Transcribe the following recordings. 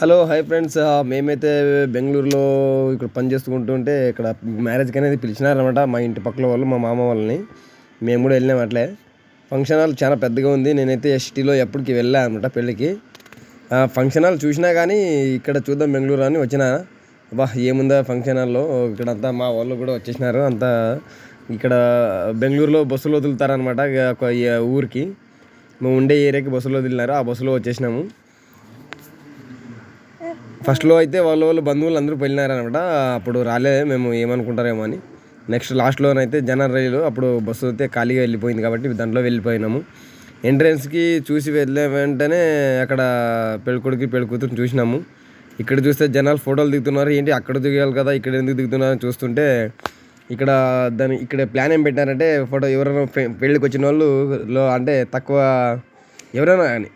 Hello hi friends, మేమైతే బెంగళూరులో ఇక్కడ పని చేసుకుంటుంటే ఇక్కడ మ్యారేజ్కి అనేది పిలిచినారనమాట. మా ఇంటి పక్కల వాళ్ళు, మా మామ వాళ్ళని. మేము కూడా వెళ్ళినాం. అట్లే ఫంక్షన్ హాల్ చాలా పెద్దగా ఉంది. నేనైతే ఎస్టీలో ఎప్పటికి వెళ్ళాను అనమాట పెళ్ళికి. ఫంక్షన్ హాల్ చూసినా కానీ ఇక్కడ చూద్దాం బెంగళూరు అని వచ్చిన. బా ఏముందా ఫంక్షన్ హాల్లో, ఇక్కడంతా మా వాళ్ళు కూడా వచ్చేసినారు. అంతా ఇక్కడ బెంగళూరులో బస్సులో వదులుతారనమాట. ఊరికి మేము ఉండే ఏరియాకి బస్సులో వదిలినారు. ఆ బస్సులో వచ్చేసినాము. ఫస్ట్లో అయితే వాళ్ళు బంధువులు అందరూ వెళ్ళినారనమాట. అప్పుడు రాలేదు, మేము ఏమనుకుంటారేమో అని. నెక్స్ట్ లాస్ట్లోనైతే జనరల్ రైలు, అప్పుడు బస్సు అయితే ఖాళీగా వెళ్ళిపోయింది కాబట్టి దాంట్లో వెళ్ళిపోయినాము. ఎంట్రన్స్కి చూసి వెళ్ళే వెంటనే అక్కడ పెళ్ళికొడుకు పెళ్ళికూతురు చూసినాము. ఇక్కడ చూస్తే జనాలు ఫోటోలు దిగుతున్నారు. ఏంటి అక్కడ దిగాలి కదా, ఇక్కడ ఎందుకు దిగుతున్నారు అని చూస్తుంటే ఇక్కడ ప్లాన్ ఏం పెట్టారంటే, ఫోటో ఎవరైనా పెళ్ళికి వచ్చిన వాళ్ళు అంటే తక్కువ ఎవరైనా కానీ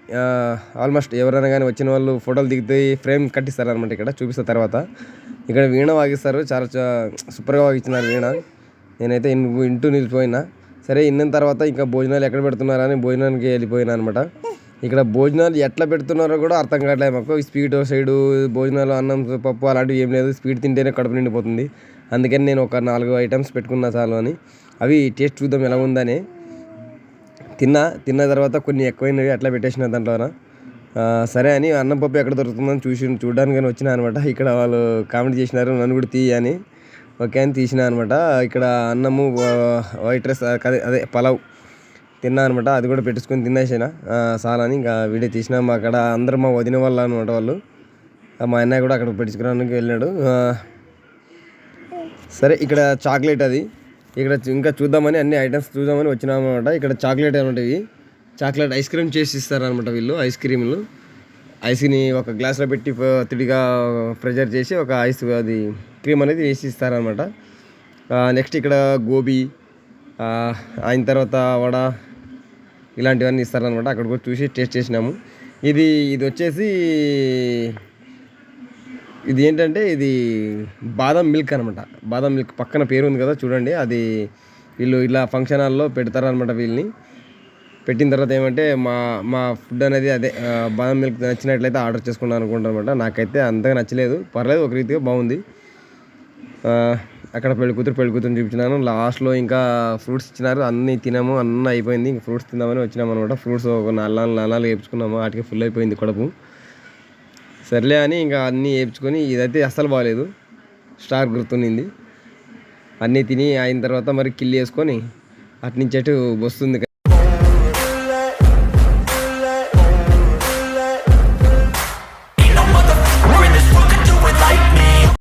ఆల్మోస్ట్ ఎవరైనా కానీ వచ్చిన వాళ్ళు ఫోటోలు దిగితే ఫ్రేమ్ కట్టిస్తారు అనమాట. ఇక్కడ చూపిస్తారు. తర్వాత ఇక్కడ వీణ వాగిస్తారు. చాలా సూపర్గా వాగించినారు వీణ. నేనైతే ఇంటూ నిలిచిపోయినా. సరే ఇన్న తర్వాత ఇంకా భోజనాలు ఎక్కడ పెడుతున్నారని భోజనానికి వెళ్ళిపోయినా అనమాట. ఇక్కడ భోజనాలు ఎట్లా పెడుతున్నారో కూడా అర్థం కావట్లేదు మాకు. స్వీట్ సైడు భోజనాలు, అన్నం, పప్పు అలాంటివి ఏం లేదు. స్వీట్ తింటేనే కడుపు నిండిపోతుంది. అందుకని నేను ఒక 4 ఐటమ్స్ పెట్టుకున్నా చాలు అని. అవి టేస్ట్ చూద్దాం ఎలా ఉందని తిన్న తర్వాత కొన్ని ఎక్కువైనవి అట్లా పెట్టేసిన దాంట్లోన. సరే అని అన్నం పప్పు ఎక్కడ దొరుకుతుందని చూడడానికి వచ్చినా అనమాట. ఇక్కడ వాళ్ళు కామెంట్ చేసినారు నన్ను కూడా తీయని. ఓకే అని తీసిన అనమాట. ఇక్కడ అన్నము, వైట్ రైస్, అదే పలావ్ తిన్నా అనమాట. అది కూడా పెట్టేసుకొని తినేసిన చాలా అని ఇంకా వీడియో తీసినాము. అక్కడ అందరూ మా వదిన వాళ్ళు అనమాట. వాళ్ళు మా అన్నయ్య కూడా అక్కడ పెట్టించుకోవడానికి వెళ్ళాడు. సరే ఇక్కడ చాక్లెట్ అది ఇక్కడ ఇంకా చూద్దామని అన్ని ఐటమ్స్ చూద్దామని వచ్చినాము అనమాట. ఇక్కడ చాక్లెట్ అనమాట. ఇవి చాక్లెట్ ఐస్ క్రీమ్ చేసి ఇస్తారనమాట వీళ్ళు. ఐస్ని ఒక గ్లాస్లో పెట్టి తిడిగా ప్రెజర్ చేసి ఒక ఐస్ అది క్రీమ్ అనేది వేసి ఇస్తారనమాట. నెక్స్ట్ ఇక్కడ గోబీ, అయిన తర్వాత వడ ఇలాంటివన్నీ ఇస్తారనమాట. అక్కడ కూడా చూసి టేస్ట్ చేసినాము. ఇది వచ్చేసి ఇది ఏంటంటే ఇది బాదం మిల్క్ అనమాట. బాదం మిల్క్ పక్కన పేరు ఉంది కదా చూడండి. అది వీళ్ళు ఇలా ఫంక్షన్ హాల్లో పెడతారనమాట. వీళ్ళని పెట్టిన తర్వాత ఏమంటే మా ఫుడ్ అనేది అదే బాదం మిల్క్ నచ్చినట్లయితే ఆర్డర్ చేసుకున్నాను అనుకుంటాను అనమాట. నాకైతే అంతగా నచ్చలేదు, పర్లేదు, ఒక రీతిగా బాగుంది. అక్కడ పెళ్ళికూతురు చూపించినాను. లాస్ట్లో ఇంకా ఫ్రూట్స్ ఇచ్చినారు. అన్నీ తినాము, అన్నీ అయిపోయింది. ఇంక ఫ్రూట్స్ తిందామని వచ్చినాము అనమాట. ఫ్రూట్స్ ఒక 4 వేయించుకున్నాము. వాటికి ఫుల్ అయిపోయింది కడుపు. సర్లే అని ఇంకా అన్నీ వేయించుకొని, ఇదైతే అస్సలు బాగాలేదు, స్టార్ గుర్తునింది. అన్నీ తిని అయిన తర్వాత మరి కిల్లి వేసుకొని అటు నుంచి అటు వస్తుంది.